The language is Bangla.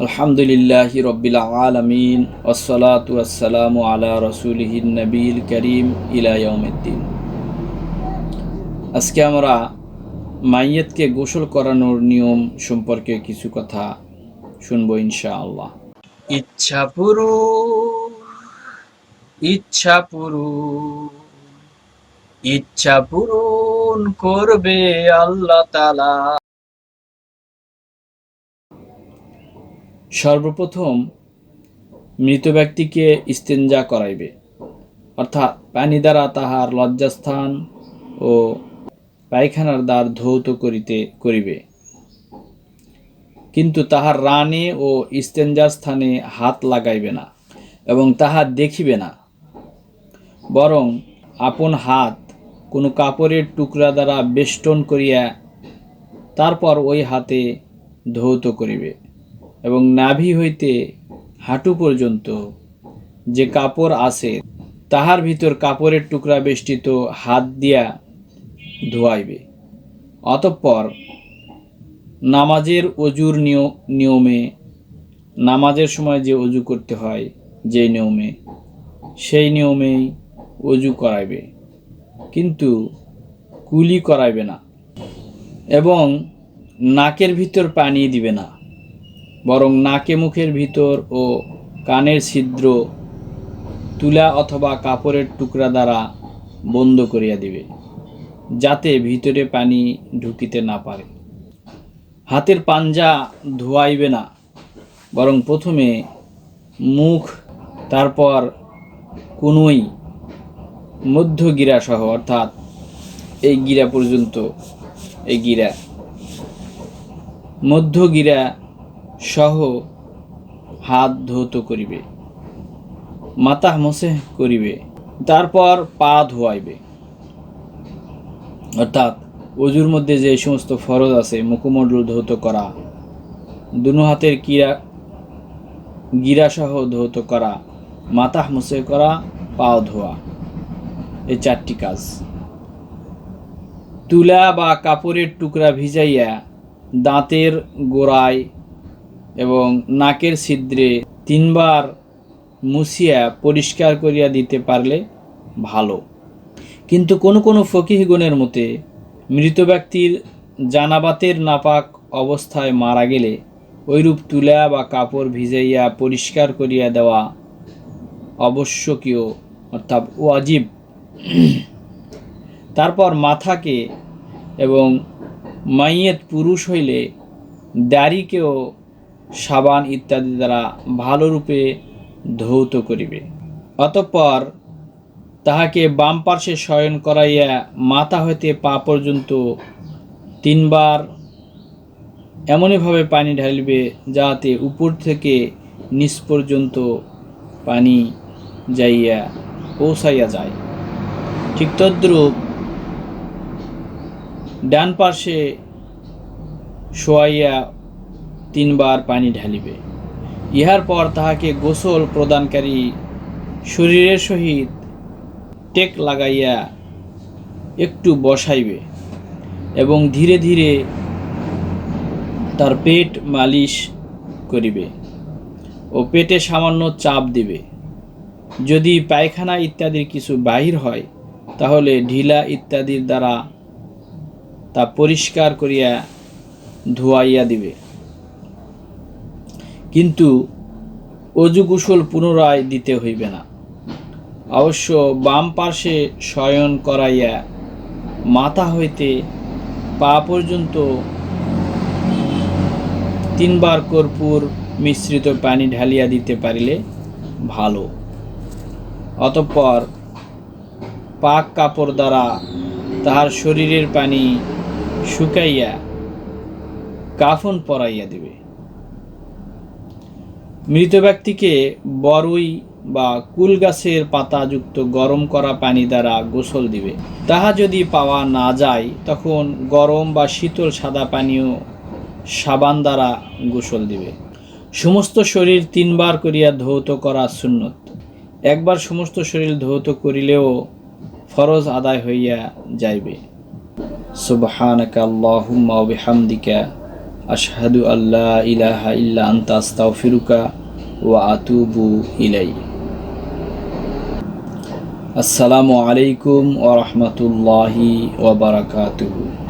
আলহামদুলিল্লাহি রব্বিল আলামিন ওয়াসসালাতু ওয়াসসালামু আলা রাসূলিহিন নবিয়িল কারীম ইলা ইয়াউমিদ্দিন। আজকে আমরা মাইয়াতকে গোসল করানোর নিয়ম সম্পর্কে কিছু কথা শুনবো ইনশাআল্লাহ। ইচ্ছা পূরণ, ইচ্ছা পূরণ, ইচ্ছা পূরণ করবে আল্লাহ তাআলা। সর্বপ্রথম মৃত ব্যক্তিকে ইস্তেঞ্জা করাইবে, অর্থাৎ পানি দ্বারা তাহার লজ্জাস্থান ও পায়খানার দ্বার ধৌত করিবে, কিন্তু তাহার রানে ও ইস্তেঞ্জার স্থানে হাত লাগাইবে না এবং তাহা দেখিবে না, বরং আপন হাত কোনো কাপড়ের টুকরা দ্বারা বেষ্টন করিয়া তারপর ওই হাতে ধৌত করিবে এবং নাভি হইতে হাঁটু পর্যন্ত যে কাপড় আছে তাহার ভিতর কাপড়ের টুকরা বেষ্টিত হাত দিয়া ধোয়াইবে। অতঃপর নামাজের অজুর নিয়মে, নামাজের সময় যে অজু করতে হয় যে নিয়মে, সেই নিয়মেই অজু করাইবে, কিন্তু কুলি করাইবে না এবং নাকের ভিতর পানি দিবে না, বরং নাকে মুখের ভিতর ও কানের ছিদ্র তুলা অথবা কাপড়ের টুকরা দ্বারা বন্ধ করিয়া দিবে, যাতে ভিতরে পানি ঢুকিতে না পারে। হাতের পাঞ্জা ধোয়াইবে না, বরং প্রথমে মুখ, তারপর কুনুই, মধ্য গিরা সহ, অর্থাৎ এই গিরা পর্যন্ত, এই গিরা, মধ্য গিরা সহ হাত ধৌত করিবে, মাথা মোসে করিবে, তারপর পা ধোয়াইবে। অর্থাৎ অজুর মধ্যে যে সমস্ত ফরজ আছে, মুখমণ্ডল ধৌত করা, দুনো হাতের গিরা সহ ধৌত করা, মাথা মোসে করা, পা ধোয়া, এই চারটি কাজ। তুলা বা কাপড়ের টুকরা ভিজাইয়া দাঁতের গোড়ায় এবং নাকের ছিদ্রে 3 বার মুছিয়া পরিষ্কার করিয়া দিতে পারলে ভালো। কিন্তু কোনো ফকিহগণের মতে মৃত ব্যক্তির জানাবাতের নাপাক অবস্থায় মারা গেলে ঐরূপ তুলা বা কাপড় ভিজাইয়া পরিষ্কার করিয়া দেওয়া আবশ্যকীয়, অর্থাৎ ওয়াজিব। তারপর মাথাকে এবং মাইয়েত পুরুষ হইলে দাড়িকেও সাবান ইত্যাদি দ্বারা ভালোরূপে ধৌত করিবে। অতঃপর তাহাকে বাম পার্শ্বে শয়ন করাইয়া মাথা হইতে পা পর্যন্ত 3 বার এমনইভাবে পানি ঢালিবে যাহাতে উপর থেকে নিচ পর্যন্ত পানি যাইয়া পৌঁছাইয়া যায়। ঠিক তদ্রূপ ডান পার্শ্বে শোয়াইয়া 3 বার পানি ঢালিবে। ইহার পর তাহাকে গোসল প্রদানকারী শরীরের সহিত টেক লাগাইয়া একটু বসাইবে এবং ধীরে ধীরে তার পেট মালিশ করিবে ও পেটে সামান্য চাপ দিবে। যদি পায়খানা ইত্যাদির কিছু বাহির হয় তাহলে ঢিলা ইত্যাদির দ্বারা তা পরিষ্কার করিয়া ধোয়াইয়া দিবে, কিন্তু অজু গোসল পুনরায় দিতে হইবে না। অবশ্য বাম পার্শ্বে শয়ন করাইয়া মাথা হইতে পা পর্যন্ত 3 বার কর্পূর মিশ্রিত পানি ঢালিয়া দিতে পারিলে ভালো। অতঃপর পাক কাপড় দ্বারা তাহার শরীরের পানি শুকাইয়া কাফন পরাইয়া দিবে। মৃত ব্যক্তিকে বরই বা কুল গাছের পাতাযুক্ত গরম করা পানি দ্বারা গোসল দিবে। তাহা যদি পাওয়া না যায় তখন গরম বা শীতল সাদা পানীয় সাবান দ্বারা গোসল দিবে। সমস্ত শরীর 3 বার করিয়া ধৌত করা সুন্নত। একবার সমস্ত শরীর ধৌত করিলেও ফরজ আদায় হইয়া যাইবে। সুবহানাকা আল্লাহুম্মা ওয়া বিহামদিকা আশহাদু আল্লা ইলাহা ইল্লা আনতা আস্তাগফিরুকা ওয়া আতুবু ইলাই। আসসালামু আলাইকুম ওয়া রাহমাতুল্লাহি ওয়া বারাকাতুহু।